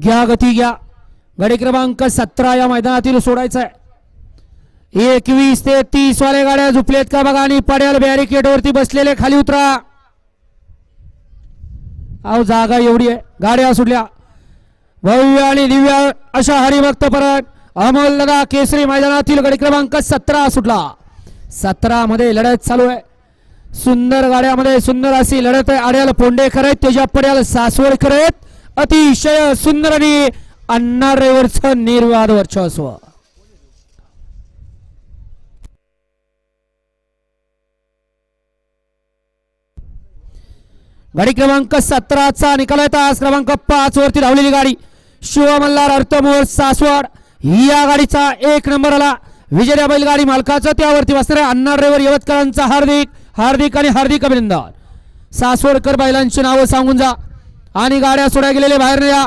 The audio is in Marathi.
घ्या गती घ्या. गाडी क्रमांक 17 या मैदानातील सोडायचा आहे. 21 ते 30 वाले गाड्या झुपलेत का बघा आणि पड्याल बॅरिकेड वरती बसलेले खाली उतरा. अहो जागा एवढी आहे. गाड्या सुटल्या. भव्य आणि दिव्य अशा हरिभक्त परत अमोल दादा केसरी मैदानातील गाडी क्रमांक 17 सुटला. 17 मध्ये लढत चालू आहे. सुंदर गाड्यामध्ये सुंदर अशी लढत आहे. आड्याला पोंडेकर आहेत, त्याच्या पड्याला सासवडकर आहेत. अतिशय सुंदर आणि अण्णा ड्रायव्हरचं निर्वाद वर्चस्व. गाडी क्रमांक 17चा निकाल आहे. तास क्रमांक 5 वरती धावलेली गाडी शिव मल्हार अर्थमोर सासवड या गाडीचा 1 नंबर आला. विजय बैलगाडी मालकाचं त्यावरती बसणार आहे अण्णा ड्रायव्हर यवतकरांचा हार्दिक हार्दिक आणि हार्दिक अभिनंदन. सासवडकर बैलांची नावं सांगून जा आणि गाड्या सोडा गेलेले बाहेर या.